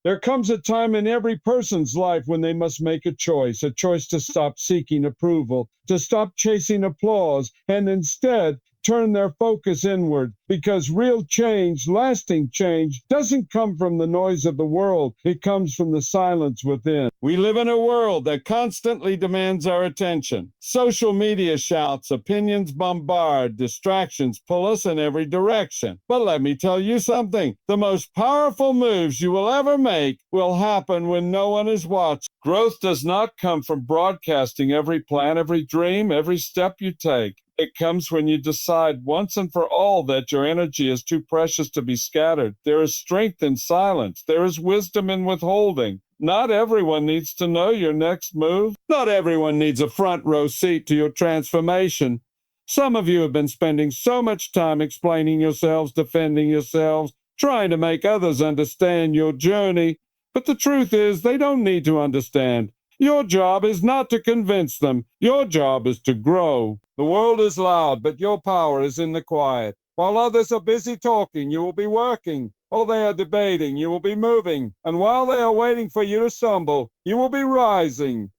There comes a time in every person's life when they must make a choice to stop seeking approval, to stop chasing applause, and instead turn their focus inward. Because real change, lasting change, doesn't come from the noise of the world. It comes from the silence within. We live in a world that constantly demands our attention. Social media shouts, opinions bombard, distractions pull us in every direction. But let me tell you something. The most powerful moves you will ever make will happen when no one is watching. Growth does not come from broadcasting every plan, every dream, every step you take. It comes when you decide once and for all that your energy is too precious to be scattered. There is strength in silence. There is wisdom in withholding. Not everyone needs to know your next move. Not everyone needs a front row seat to your transformation. Some of you have been spending so much time explaining yourselves, defending yourselves, trying to make others understand your journey. But the truth is, they don't need to understand. Your job is not to convince them. Your job is to grow. The world is loud, but your power is in the quiet. While others are busy talking, you will be working. While they are debating, you will be moving. And while they are waiting for you to stumble, you will be rising.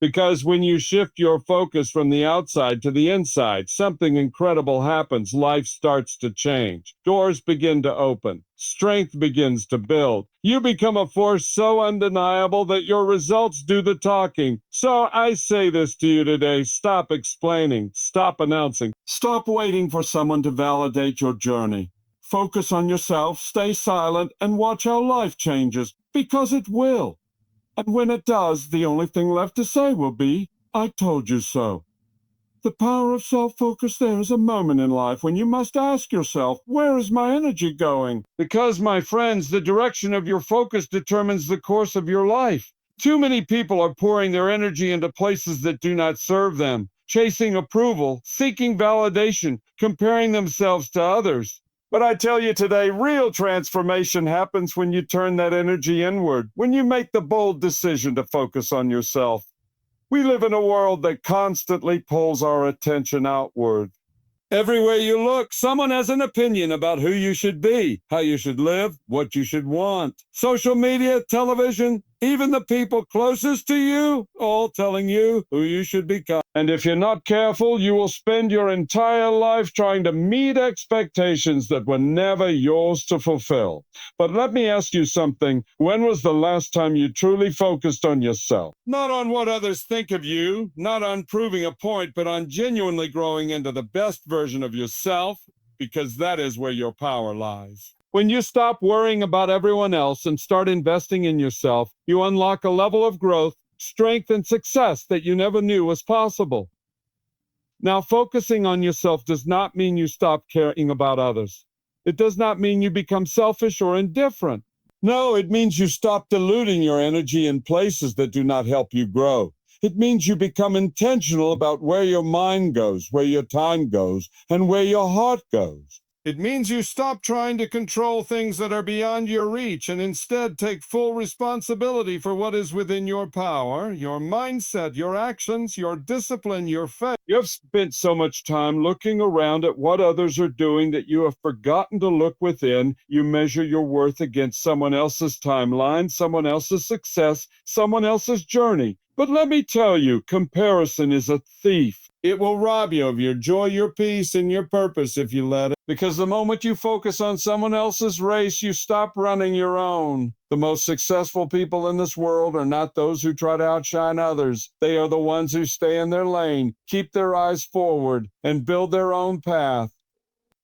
Because when you shift your focus from the outside to the inside, something incredible happens. Life starts to change. Doors begin to open. Strength begins to build. You become a force so undeniable that your results do the talking. So I say this to you today. Stop explaining. Stop announcing. Stop waiting for someone to validate your journey. Focus on yourself, stay silent, and watch how life changes, because it will. And when it does, the only thing left to say will be, I told you so. The power of self-focus, there is a moment in life when you must ask yourself, where is my energy going? Because, my friends, the direction of your focus determines the course of your life. Too many people are pouring their energy into places that do not serve them, chasing approval, seeking validation, comparing themselves to others. But I tell you today, real transformation happens when you turn that energy inward, when you make the bold decision to focus on yourself. We live in a world that constantly pulls our attention outward. Everywhere you look, someone has an opinion about who you should be, how you should live, what you should want. Social media, television, even the people closest to you, all telling you who you should become. And if you're not careful, you will spend your entire life trying to meet expectations that were never yours to fulfill. But let me ask you something. When was the last time you truly focused on yourself? Not on what others think of you, not on proving a point, but on genuinely growing into the best version of yourself, because that is where your power lies. When you stop worrying about everyone else and start investing in yourself, you unlock a level of growth, strength, and success that you never knew was possible. Now, focusing on yourself does not mean you stop caring about others. It does not mean you become selfish or indifferent. No, it means you stop diluting your energy in places that do not help you grow. It means you become intentional about where your mind goes, where your time goes, and where your heart goes. It means you stop trying to control things that are beyond your reach and instead take full responsibility for what is within your power, your mindset, your actions, your discipline, your faith. You have spent so much time looking around at what others are doing that you have forgotten to look within. You measure your worth against someone else's timeline, someone else's success, someone else's journey. But let me tell you, comparison is a thief. It will rob you of your joy, your peace, and your purpose if you let it. Because the moment you focus on someone else's race, you stop running your own. The most successful people in this world are not those who try to outshine others. They are the ones who stay in their lane, keep their eyes forward, and build their own path.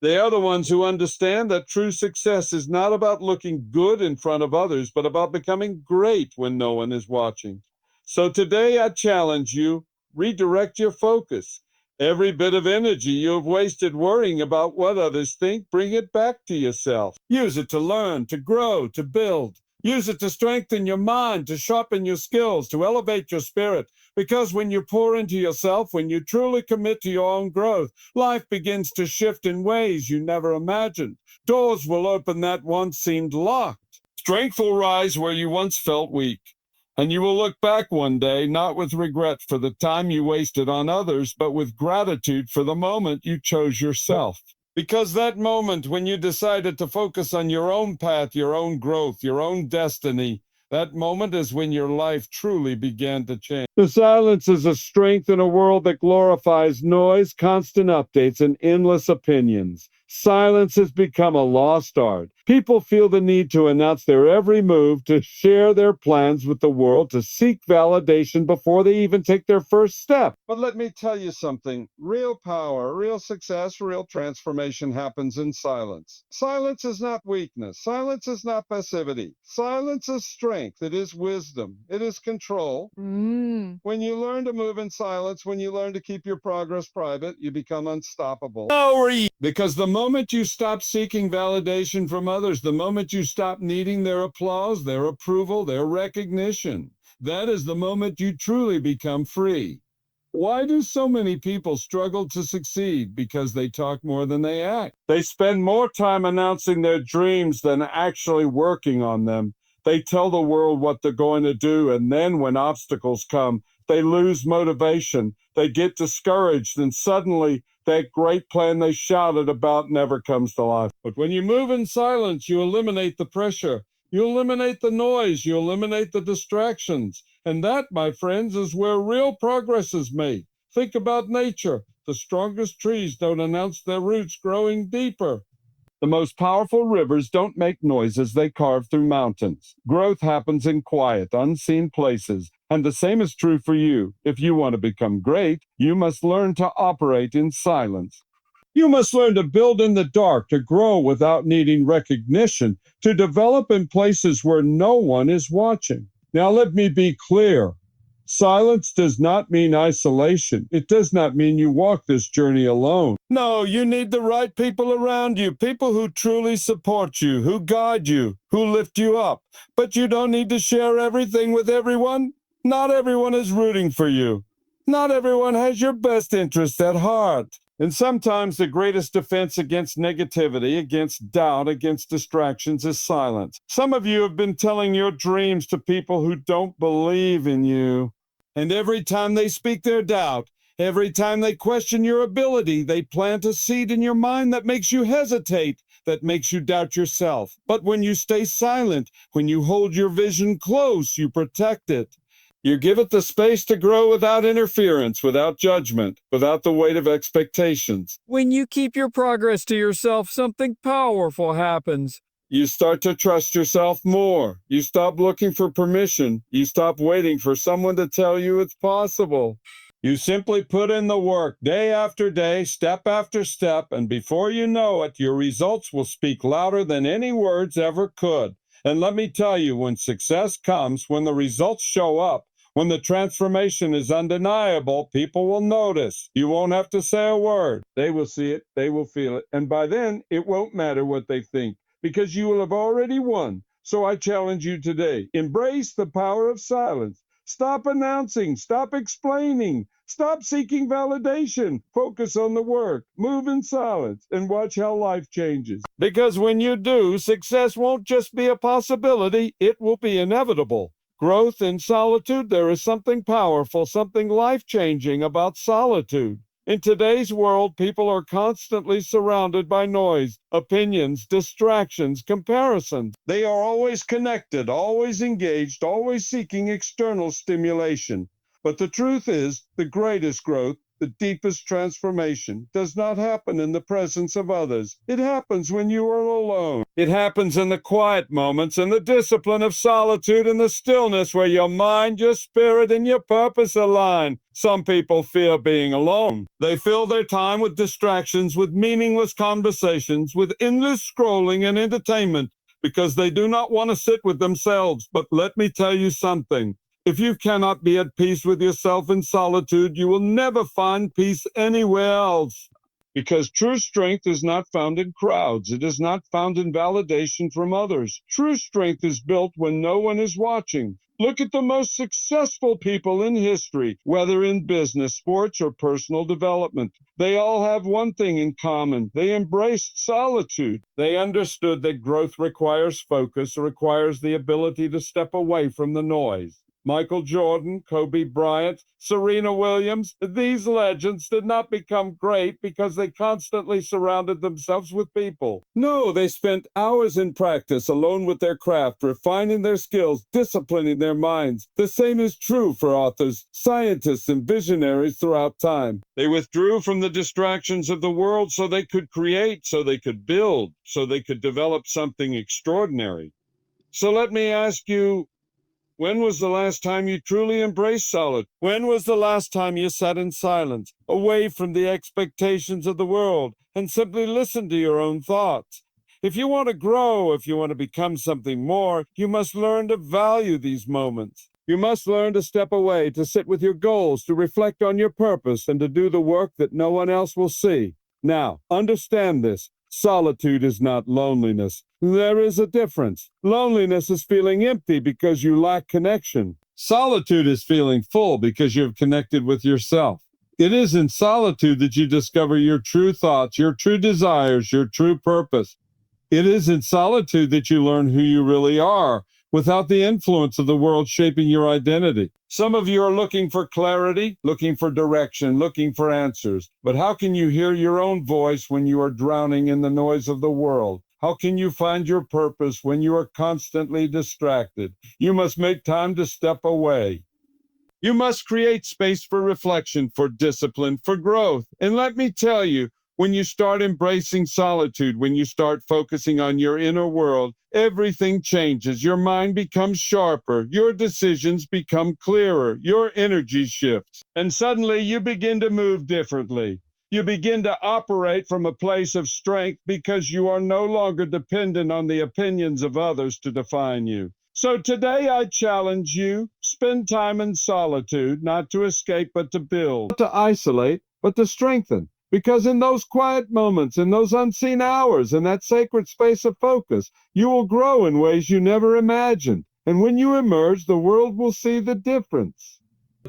They are the ones who understand that true success is not about looking good in front of others, but about becoming great when no one is watching. So today I challenge you, redirect your focus. Every bit of energy you have wasted worrying about what others think, bring it back to yourself. Use it to learn, to grow, to build. Use it to strengthen your mind, to sharpen your skills, to elevate your spirit. Because when you pour into yourself, when you truly commit to your own growth, life begins to shift in ways you never imagined. Doors will open that once seemed locked. Strength will rise where you once felt weak. And you will look back one day, not with regret for the time you wasted on others, but with gratitude for the moment you chose yourself. Because that moment when you decided to focus on your own path, your own growth, your own destiny, that moment is when your life truly began to change. The silence is a strength in a world that glorifies noise, constant updates, and endless opinions. Silence has become a lost art. People feel the need to announce their every move, to share their plans with the world, to seek validation before they even take their first step. But let me tell you something. Real power, real success, real transformation happens in silence. Silence is not weakness. Silence is not passivity. Silence is strength. It is wisdom. It is control. When you learn to move in silence, when you learn to keep your progress private, you become unstoppable. Because the moment you stop seeking validation from others, the moment you stop needing their applause, their approval, their recognition, that is the moment you truly become free. Why do so many people struggle to succeed? Because they talk more than they act. They spend more time announcing their dreams than actually working on them. They tell the world what they're going to do, and then when obstacles come, they lose motivation. They get discouraged, and suddenly that great plan they shouted about never comes to life. But when you move in silence, you eliminate the pressure, you eliminate the noise, you eliminate the distractions. And that, my friends, is where real progress is made. Think about nature. The strongest trees don't announce their roots growing deeper. The most powerful rivers don't make noises, they carve through mountains. Growth happens in quiet, unseen places. And the same is true for you. If you want to become great, you must learn to operate in silence. You must learn to build in the dark, to grow without needing recognition, to develop in places where no one is watching. Now, let me be clear. Silence does not mean isolation. It does not mean you walk this journey alone. No, you need the right people around you, people who truly support you, who guide you, who lift you up. But you don't need to share everything with everyone. Not everyone is rooting for you. Not everyone has your best interest at heart. And sometimes the greatest defense against negativity, against doubt, against distractions is silence. Some of you have been telling your dreams to people who don't believe in you. And every time they speak their doubt, every time they question your ability, they plant a seed in your mind that makes you hesitate, that makes you doubt yourself. But when you stay silent, when you hold your vision close, you protect it. You give it the space to grow without interference, without judgment, without the weight of expectations. When you keep your progress to yourself, something powerful happens. You start to trust yourself more. You stop looking for permission. You stop waiting for someone to tell you it's possible. You simply put in the work day after day, step after step, and before you know it, your results will speak louder than any words ever could. And let me tell you, when success comes, when the results show up, when the transformation is undeniable, people will notice. You won't have to say a word. They will see it, they will feel it, and by then, it won't matter what they think, because you will have already won. So I challenge you today, embrace the power of silence. Stop announcing, stop explaining, stop seeking validation. Focus on the work, move in silence, and watch how life changes. Because when you do, success won't just be a possibility, it will be inevitable. Growth in solitude, there is something powerful, something life-changing about solitude. In today's world, people are constantly surrounded by noise, opinions, distractions, comparisons. They are always connected, always engaged, always seeking external stimulation. But the truth is, the greatest growth, the deepest transformation, does not happen in the presence of others. It happens when you are alone. It happens in the quiet moments, in the discipline of solitude, in the stillness where your mind, your spirit, and your purpose align. Some people fear being alone. They fill their time with distractions, with meaningless conversations, with endless scrolling and entertainment, because they do not want to sit with themselves. But let me tell you something. If you cannot be at peace with yourself in solitude, you will never find peace anywhere else. Because true strength is not found in crowds. It is not found in validation from others. True strength is built when no one is watching. Look at the most successful people in history, whether in business, sports, or personal development. They all have one thing in common. They embraced solitude. They understood that growth requires focus, requires the ability to step away from the noise. Michael Jordan, Kobe Bryant, Serena Williams, these legends did not become great because they constantly surrounded themselves with people. No, they spent hours in practice alone with their craft, refining their skills, disciplining their minds. The same is true for authors, scientists, and visionaries throughout time. They withdrew from the distractions of the world so they could create, so they could build, so they could develop something extraordinary. So let me ask you, when was the last time you truly embraced solitude? When was the last time you sat in silence, away from the expectations of the world, and simply listened to your own thoughts? If you want to grow, if you want to become something more, you must learn to value these moments. You must learn to step away, to sit with your goals, to reflect on your purpose, and to do the work that no one else will see. Now, understand this. Solitude is not loneliness. There is a difference. Loneliness is feeling empty because you lack connection. Solitude is feeling full because you have connected with yourself. It is in solitude that you discover your true thoughts, your true desires, your true purpose. It is in solitude that you learn who you really are without the influence of the world shaping your identity. Some of you are looking for clarity, looking for direction, looking for answers. But how can you hear your own voice when you are drowning in the noise of the world? How can you find your purpose when you are constantly distracted? You must make time to step away. You must create space for reflection, for discipline, for growth. And let me tell you, when you start embracing solitude, when you start focusing on your inner world, everything changes. Your mind becomes sharper, your decisions become clearer, your energy shifts, and suddenly you begin to move differently. You begin to operate from a place of strength because you are no longer dependent on the opinions of others to define you. So today I challenge you, spend time in solitude, not to escape, but to build. Not to isolate, but to strengthen. Because in those quiet moments, in those unseen hours, in that sacred space of focus, you will grow in ways you never imagined. And when you emerge, the world will see the difference.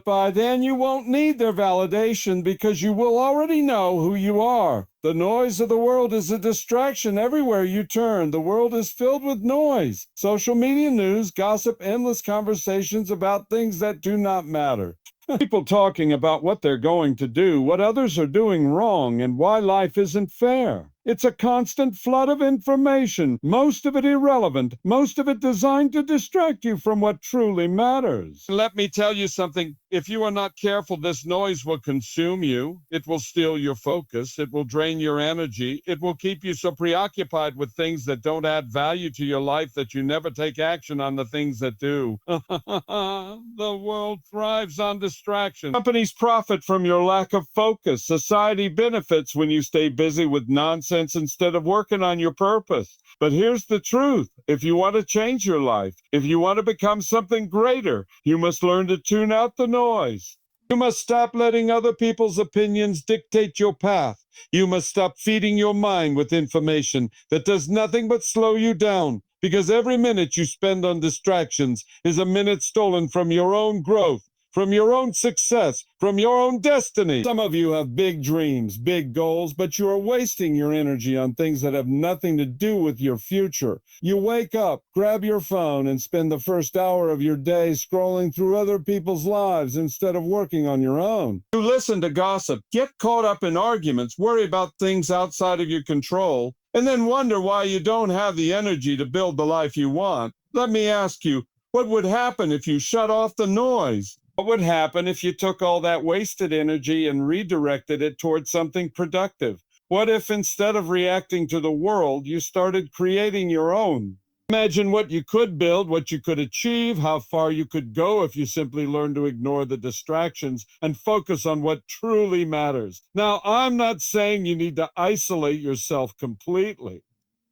By then, you won't need their validation because you will already know who you are. The noise of the world is a distraction everywhere you turn. The world is filled with noise. Social media news, gossip, endless conversations about things that do not matter. People talking about what they're going to do, what others are doing wrong, and why life isn't fair. It's a constant flood of information, most of it irrelevant, most of it designed to distract you from what truly matters. Let me tell you something. If you are not careful, this noise will consume you. It will steal your focus. It will drain your energy. It will keep you so preoccupied with things that don't add value to your life that you never take action on the things that do. The world thrives on distraction. Companies profit from your lack of focus. Society benefits when you stay busy with nonsense instead of working on your purpose. But here's the truth. If you want to change your life, if you want to become something greater, you must learn to tune out the noise. You must stop letting other people's opinions dictate your path. You must stop feeding your mind with information that does nothing but slow you down, because every minute you spend on distractions is a minute stolen from your own growth, from your own success, from your own destiny. Some of you have big dreams, big goals, but you are wasting your energy on things that have nothing to do with your future. You wake up, grab your phone, and spend the first hour of your day scrolling through other people's lives instead of working on your own. You listen to gossip, get caught up in arguments, worry about things outside of your control, and then wonder why you don't have the energy to build the life you want. Let me ask you, what would happen if you shut off the noise? What would happen if you took all that wasted energy and redirected it towards something productive? What if instead of reacting to the world, you started creating your own? Imagine what you could build, what you could achieve, how far you could go if you simply learned to ignore the distractions and focus on what truly matters. Now, I'm not saying you need to isolate yourself completely.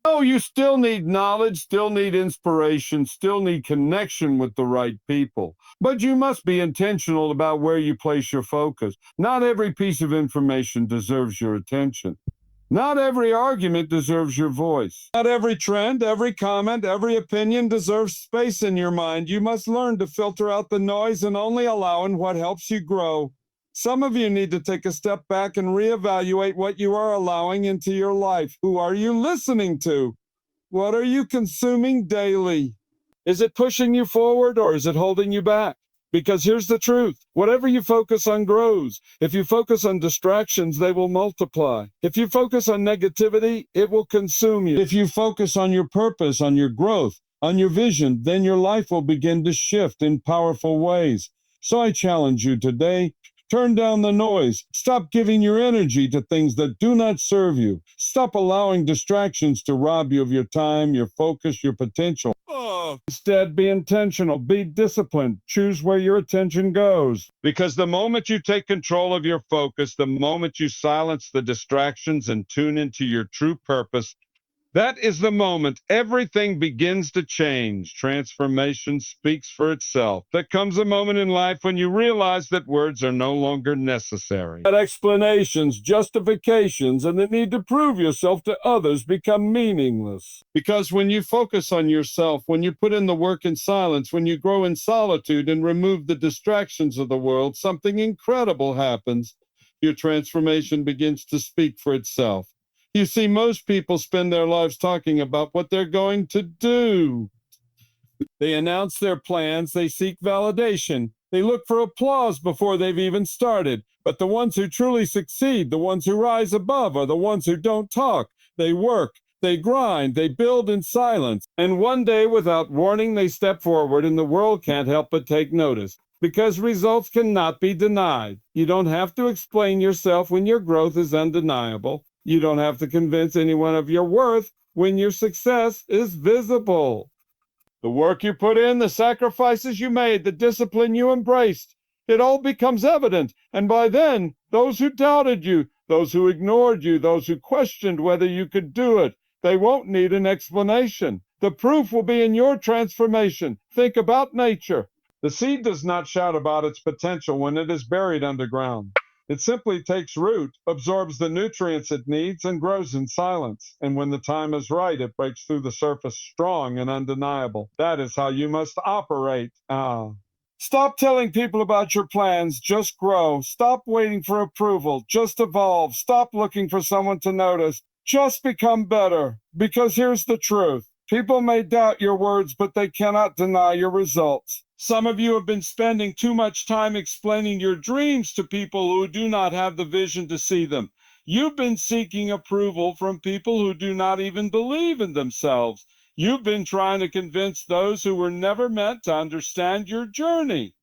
No, you still need knowledge, still need inspiration, still need connection with the right people. But you must be intentional about where you place your focus. Not every piece of information deserves your attention. Not every argument deserves your voice. Not every trend, every comment, every opinion deserves space in your mind. You must learn to filter out the noise and only allow in what helps you grow. Some of you need to take a step back and reevaluate what you are allowing into your life. Who are you listening to? What are you consuming daily? Is it pushing you forward or is it holding you back? Because here's the truth. Whatever you focus on grows. If you focus on distractions, they will multiply. If you focus on negativity, it will consume you. If you focus on your purpose, on your growth, on your vision, then your life will begin to shift in powerful ways. So I challenge you today. Turn down the noise. Stop giving your energy to things that do not serve you. Stop allowing distractions to rob you of your time, your focus, your potential. Instead, be intentional, be disciplined, choose where your attention goes. Because the moment you take control of your focus, the moment you silence the distractions and tune into your true purpose, that is the moment everything begins to change. Transformation speaks for itself. There comes a moment in life when you realize that words are no longer necessary. That explanations, justifications, and the need to prove yourself to others become meaningless. Because when you focus on yourself, when you put in the work in silence, when you grow in solitude and remove the distractions of the world, something incredible happens. Your transformation begins to speak for itself. You see, most people spend their lives talking about what they're going to do. They announce their plans, they seek validation, they look for applause before they've even started. But the ones who truly succeed, the ones who rise above, are the ones who don't talk. They work, they grind, they build in silence. And one day, without warning, they step forward and the world can't help but take notice. Because results cannot be denied. You don't have to explain yourself when your growth is undeniable. You don't have to convince anyone of your worth when your success is visible. The work you put in, the sacrifices you made, the discipline you embraced, it all becomes evident. And by then, those who doubted you, those who ignored you, those who questioned whether you could do it, they won't need an explanation. The proof will be in your transformation. Think about nature. The seed does not shout about its potential when it is buried underground. It simply takes root, absorbs the nutrients it needs, and grows in silence. And when the time is right, it breaks through the surface strong and undeniable. That is how you must operate. Stop telling people about your plans, just grow. Stop waiting for approval, just evolve. Stop looking for someone to notice, just become better. Because here's the truth. People may doubt your words, but they cannot deny your results. Some of you have been spending too much time explaining your dreams to people who do not have the vision to see them. You've been seeking approval from people who do not even believe in themselves. You've been trying to convince those who were never meant to understand your journey.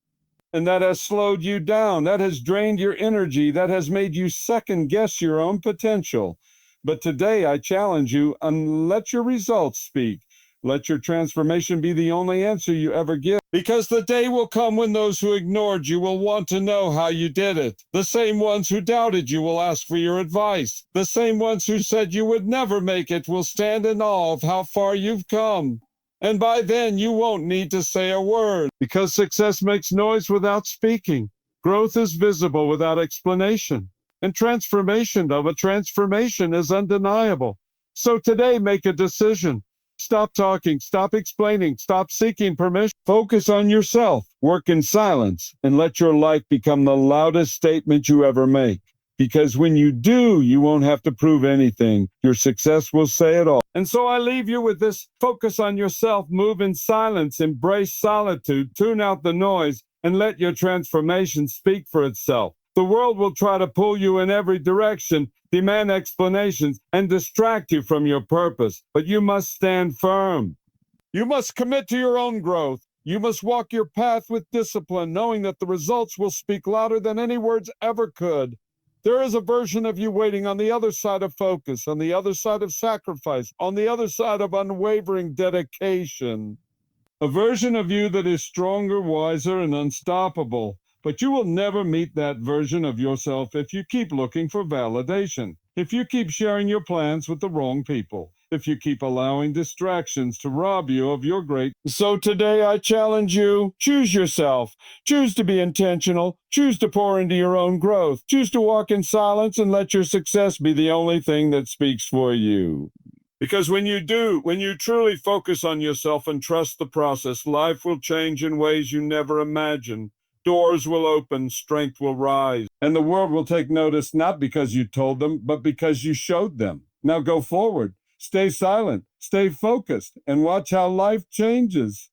And that has slowed you down. That has drained your energy. That has made you second guess your own potential. But today I challenge you, and let your results speak. Let your transformation be the only answer you ever give. Because the day will come when those who ignored you will want to know how you did it. The same ones who doubted you will ask for your advice. The same ones who said you would never make it will stand in awe of how far you've come. And by then you won't need to say a word. Because success makes noise without speaking. Growth is visible without explanation. And transformation of a transformation is undeniable. So today, make a decision. Stop talking, stop explaining, stop seeking permission. Focus on yourself, work in silence, and let your life become the loudest statement you ever make. Because when you do, you won't have to prove anything. Your success will say it all. And so I leave you with this: focus on yourself, move in silence, embrace solitude, tune out the noise, and let your transformation speak for itself. The world will try to pull you in every direction, demand explanations, and distract you from your purpose. But you must stand firm. You must commit to your own growth. You must walk your path with discipline, knowing that the results will speak louder than any words ever could. There is a version of you waiting on the other side of focus, on the other side of sacrifice, on the other side of unwavering dedication. A version of you that is stronger, wiser, and unstoppable. But you will never meet that version of yourself if you keep looking for validation, if you keep sharing your plans with the wrong people, if you keep allowing distractions to rob you of your greatness. So today I challenge you, choose yourself. Choose to be intentional. Choose to pour into your own growth. Choose to walk in silence and let your success be the only thing that speaks for you. Because when you do, when you truly focus on yourself and trust the process, life will change in ways you never imagined. Doors will open, strength will rise, and the world will take notice not because you told them, but because you showed them. Now go forward, stay silent, stay focused, and watch how life changes.